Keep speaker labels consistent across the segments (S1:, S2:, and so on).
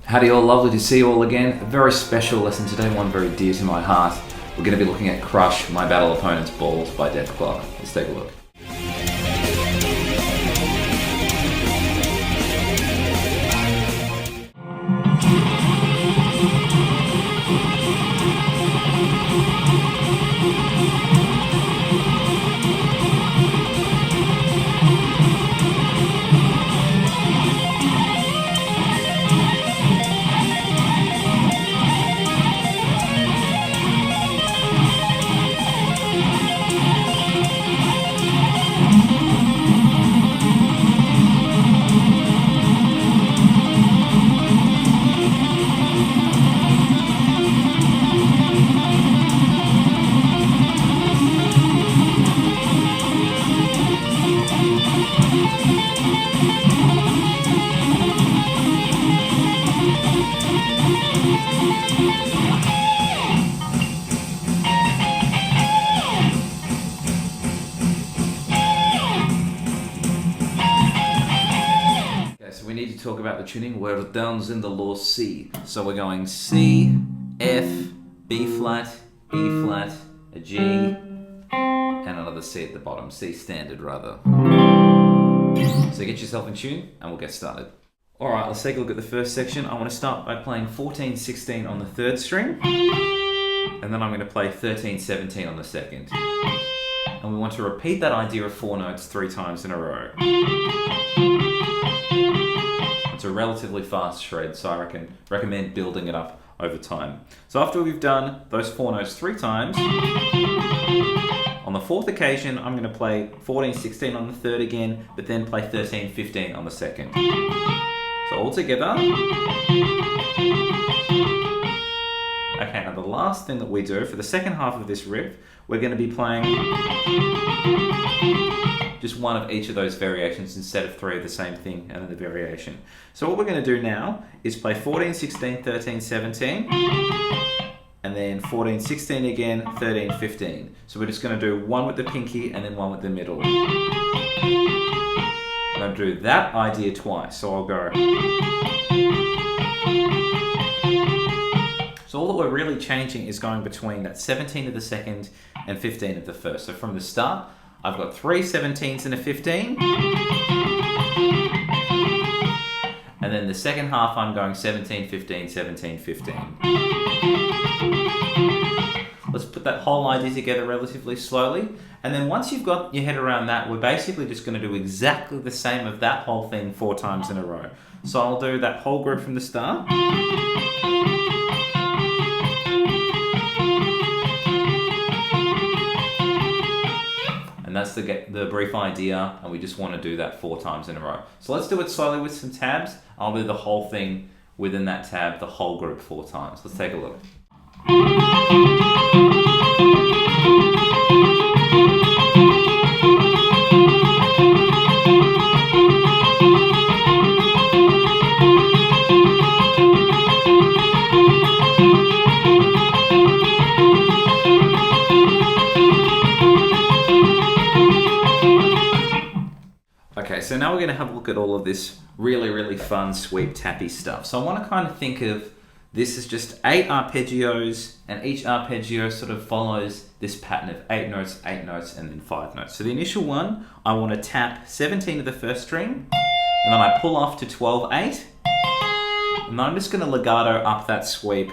S1: Howdy all, lovely to see you all again. A very special lesson today, one very dear to my heart. We're going to be looking at Crush My Battle Opponent's Balls by Dethklok. Let's take a look. We need to talk about the tuning where redone's in the low C. So we're going C, F, B flat, E flat, a G, and another C at the bottom, C standard rather. So get yourself in tune and we'll get started. Alright, let's take a look at the first section. I want to start by playing 14-16 on the third string, and then I'm going to play 13-17 on the second. And we want to repeat that idea of 4 notes 3 times in a row. It's a relatively fast shred, so I recommend building it up over time. So after we've done those 4 notes 3 times, on the fourth occasion I'm going to play 14-16 on the third again, but then play 13-15 on the second. So all together. Okay, now the last thing that we do for the second half of this riff, we're going to be playing just one of each of those variations instead of 3 of the same thing and then the variation. So what we're going to do now is play 14-16, 13-17, and then 14-16 again, 13-15. So we're just going to do one with the pinky and then one with the middle. I'm going to do that idea twice, so I'll go. So all that we're really changing is going between that 17 of the second and 15 of the first. So from the start, I've got 3 17s and a 15. And then the second half, I'm going 17, 15, 17, 15. Let's put that whole idea together relatively slowly. And then once you've got your head around that, we're basically just going to do exactly the same of that whole thing 4 times in a row. So I'll do that whole group from the start. And that's the brief idea, and we just want to do that 4 times in a row. So let's do it slowly with some tabs. I'll do the whole thing within that tab, the whole group 4 times. Let's take a look. Okay, so now we're going to have a look at all of this really fun, sweet, tappy stuff. So I want to kind of think of this as just 8 arpeggios, and each arpeggio sort of follows this pattern of 8 notes, 8 notes, and then 5 notes. So the initial one, I want to tap 17 of the first string, and then I pull off to 12, 8, and then I'm just going to legato up that sweep.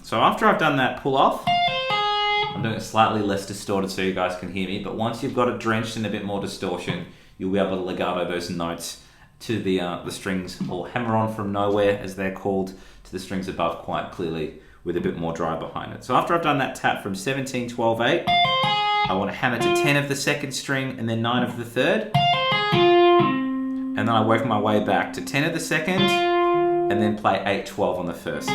S1: So after I've done that pull off, I'm doing it slightly less distorted so you guys can hear me, but once you've got it drenched in a bit more distortion, you'll be able to legato those notes to the strings, or hammer on from nowhere as they're called, to the strings above quite clearly with a bit more drive behind it. So after I've done that tap from 17, 12, 8, I want to hammer to 10 of the second string and then 9 of the third, and then I work my way back to 10 of the second and then play 8, 12 on the first.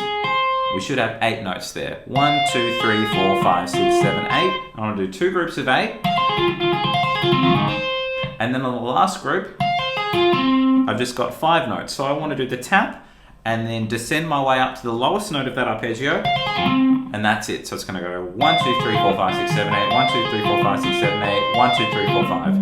S1: We should have 8 notes there. 1, 2, 3, 4, 5, 6, 7, 8. I want to do 2 groups of 8. And then on the last group, I've just got 5 notes. So I want to do the tap and then descend my way up to the lowest note of that arpeggio. And that's it. So it's going to go 1, 2, 3, 4, 5, 6, 7, 8. 1, 2, 3, 4, 5, 6, 7, 8. 1, 2, 3, 4, 5.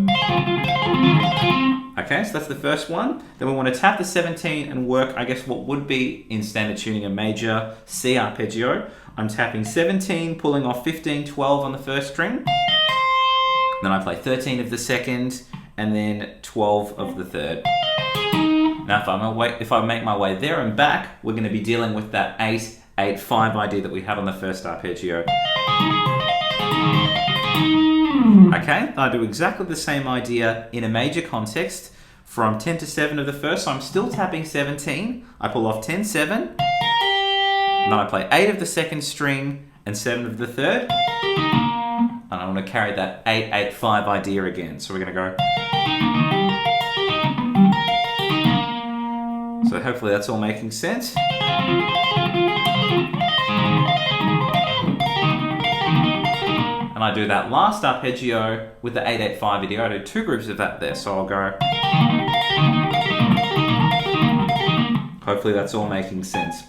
S1: Okay, so that's the first one. Then we want to tap the 17 and work, I guess, what would be in standard tuning a major C arpeggio. I'm tapping 17, pulling off 15, 12 on the first string. Then I play 13 of the second, and then 12 of the third. Now, if I make my way there and back, we're going to be dealing with that 8, 8, 5 idea that we had on the first arpeggio. Okay, I do exactly the same idea in a major context from 10 to 7 of the first, so I'm still tapping 17. I pull off 10, 7, and then I play 8 of the second string and 7 of the third, and I want to carry that 8, 8, 5 idea again. So we're going to go. So hopefully that's all making sense. And I do that last arpeggio with the 8-8-5 idea. I do 2 groups of that there, so I'll go. Hopefully that's all making sense.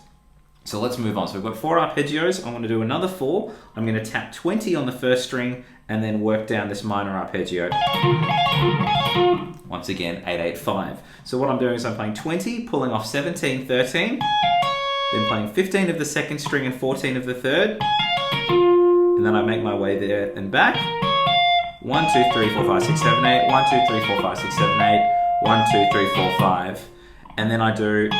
S1: So let's move on. So we've got 4 arpeggios. I'm going to do another 4. I'm going to tap 20 on the first string and then work down this minor arpeggio. Once again, 8-8-5. So what I'm doing is I'm playing 20, pulling off 17, 13, then playing 15 of the second string and 14 of the third. And then I make my way there and back. 1, 2, 3, 4, 5, 6, 7, 8. 1, 2, 3, 4, 5, 6, 7, 8. 1, 2, 3, 4, 5. And then I do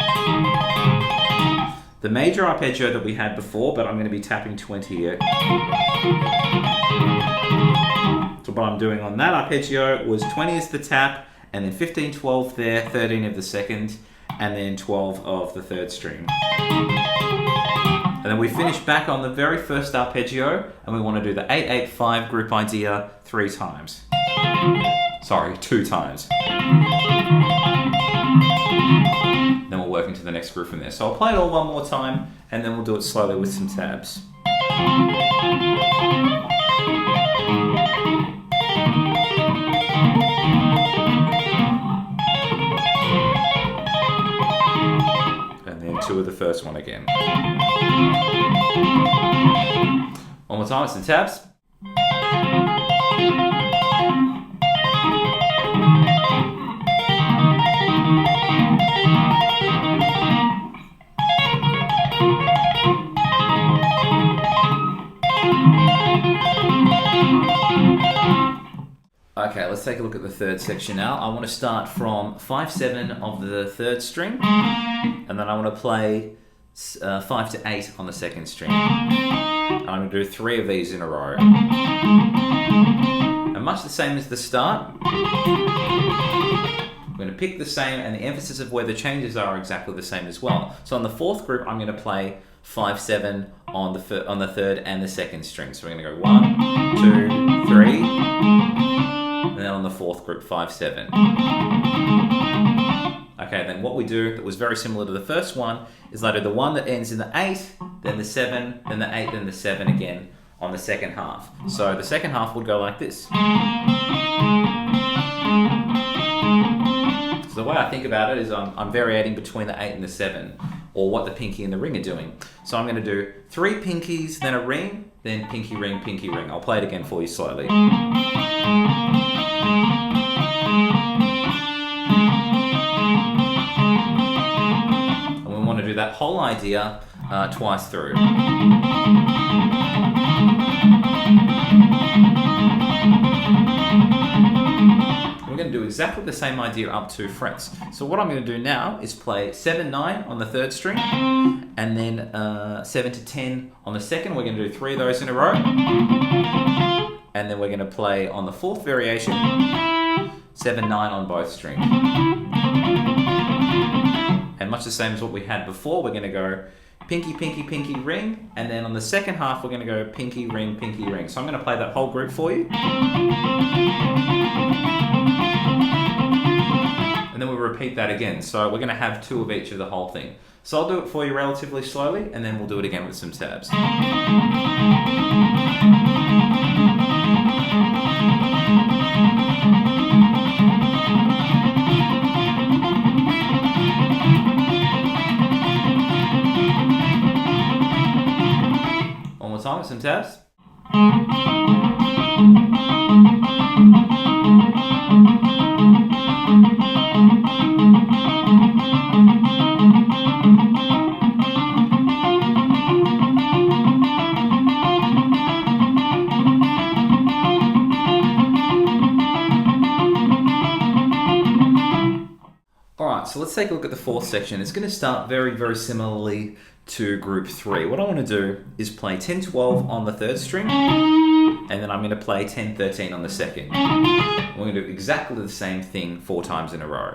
S1: the major arpeggio that we had before, but I'm going to be tapping 20 here. So what I'm doing on that arpeggio was 20 is the tap, and then 15, 12 there, 13 of the second, and then 12 of the third string. And then we finish back on the very first arpeggio, and we want to do the 8-8-5 group idea 3 times. Sorry, 2 times. Then we'll work into the next group from there. So I'll play it all one more time, and then we'll do it slowly with some tabs. And then 2 of the first one again. One more time, it's the tabs. Okay, let's take a look at the third section now. I want to start from 5-7 of the third string, and then I want to play 5 to 8 on the second string. And I'm going to do 3 of these in a row. And much the same as the start, I'm going to pick the same, and the emphasis of where the changes are exactly the same as well. So on the fourth group, I'm going to play 5-7 on the third and the second string. So we're going to go 1, 2, 3, and then on the fourth group, 5-7. Okay, then what we do that was very similar to the first one is I do the one that ends in the 8, then the 7, then the 8, then the 7 again on the second half. So the second half would go like this. So the way I think about it is I'm variating between the 8 and the 7, or what the pinky and the ring are doing. So I'm going to do 3 pinkies, then a ring, then pinky ring, pinky ring. I'll play it again for you slowly. And we want to do that whole idea twice through. We're going to do exactly the same idea up 2 frets. So what I'm going to do now is play 7-9 on the third string, and then 7 to 10 on the second. We're going to do 3 of those in a row, and then we're going to play on the fourth variation 7-9 on both strings. And much the same as what we had before, we're going to go pinky, pinky, pinky, ring, and then on the second half we're going to go pinky, ring, pinky, ring. So I'm going to play that whole group for you. And then we'll repeat that again. So we're going to have 2 of each of the whole thing. So I'll do it for you relatively slowly, and then we'll do it again with some tabs. One more time with some tabs. let's take a look at the fourth section. It's going to start very, very similarly to group 3. What I want to do is play 10-12 on the third string, and then I'm going to play 10-13 on the second. We're going to do exactly the same thing 4 times in a row.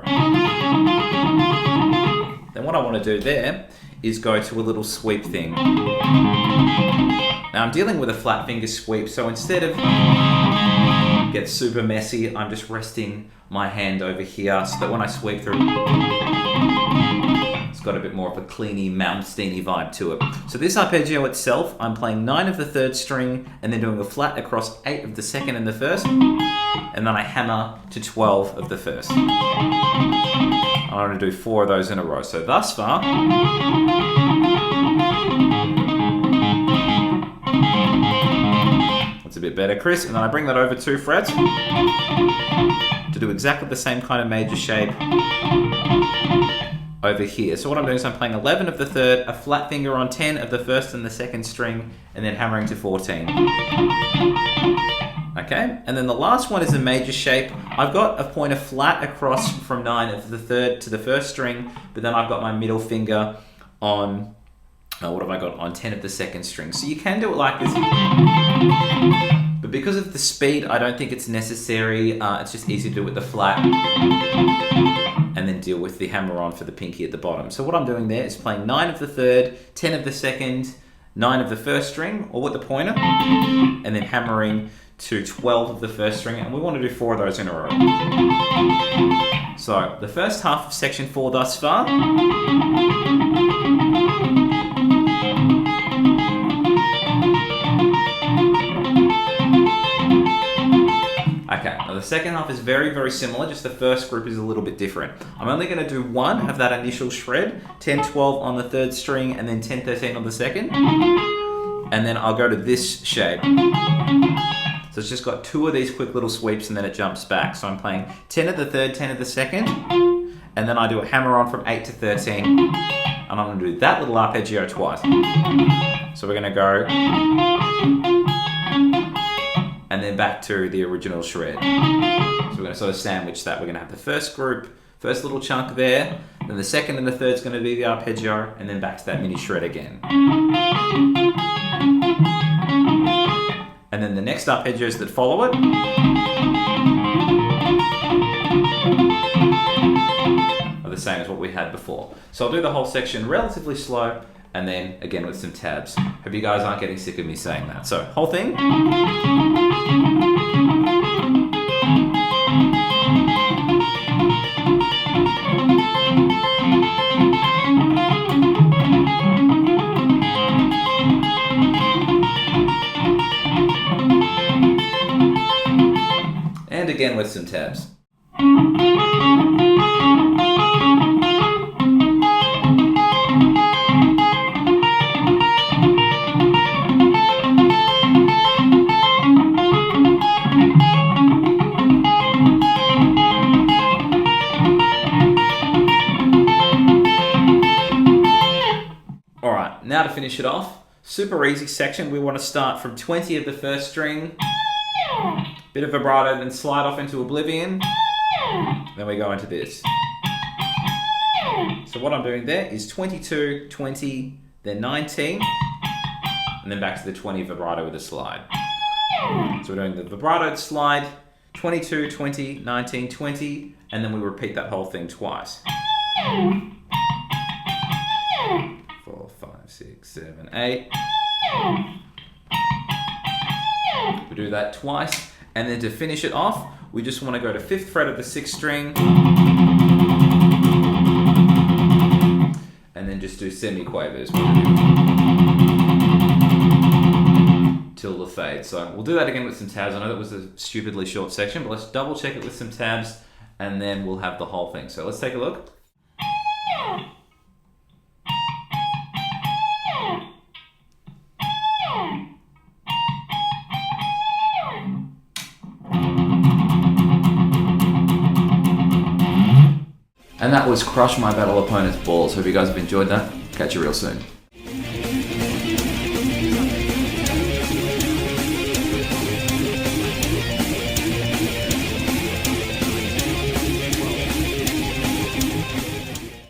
S1: Then what I want to do there is go to a little sweep thing. Now I'm dealing with a flat finger sweep, so instead of get super messy, I'm just resting my hand over here so that when I sweep through, it's got a bit more of a cleany, Malmsteeny vibe to it. So this arpeggio itself, I'm playing 9 of the third string and then doing a flat across 8 of the second and the first, and then I hammer to 12 of the first. I'm going to do 4 of those in a row. So thus far, that's a bit better, Chris. And then I bring that over 2 frets to do exactly the same kind of major shape over here. So what I'm doing is I'm playing 11 of the third, a flat finger on 10 of the first and the second string, and then hammering to 14. Okay, and then the last one is a major shape. I've got a pointer flat across from 9 of the third to the first string, but then I've got my middle finger on, what have I got, on 10 of the second string. So you can do it like this, but because of the speed, I don't think it's necessary. It's just easy to do with the flat, and then deal with the hammer on for the pinky at the bottom. So what I'm doing there is playing 9 of the third, 10 of the second, 9 of the first string, all with the pointer, and then hammering to 12 of the first string, and we want to do 4 of those in a row. So the first half of section 4 thus far. Okay, now the second half is very, very similar, just the first group is a little bit different. I'm only going to do 1 of that initial shred, 10-12 on the third string, and then 10-13 on the second, and then I'll go to this shape. So it's just got 2 of these quick little sweeps and then it jumps back. So I'm playing 10 of the third, 10 of the second, and then I do a hammer on from 8 to 13, and I'm going to do that little arpeggio twice. So we're going to go, and then back to the original shred. So we're going to sort of sandwich that. We're going to have the first group, first little chunk there, then the second and the third is going to be the arpeggio, and then back to that mini shred again. And then the next arpeggios that follow it are the same as what we had before. So I'll do the whole section relatively slow, and then again with some tabs. Hope you guys aren't getting sick of me saying that. So whole thing. And again with some tabs. Alright, now to finish it off, super easy section. We want to start from 20 of the first string, bit of vibrato, then slide off into oblivion, then we go into this. So what I'm doing there is 22, 20, then 19, and then back to the 20 vibrato with a slide. So we're doing the vibrato slide, 22, 20, 19, 20, and then we repeat that whole thing twice. 4, 5, 6, 7, 8. We do that twice. And then to finish it off, we just want to go to 5th fret of the 6th string, and then just do semi-quavers till the fade. So we'll do that again with some tabs. I know that was a stupidly short section, but let's double check it with some tabs, and then we'll have the whole thing. So let's take a look. And that was Crush My Battle Opponent's Balls. Hope you guys have enjoyed that. Catch you real soon.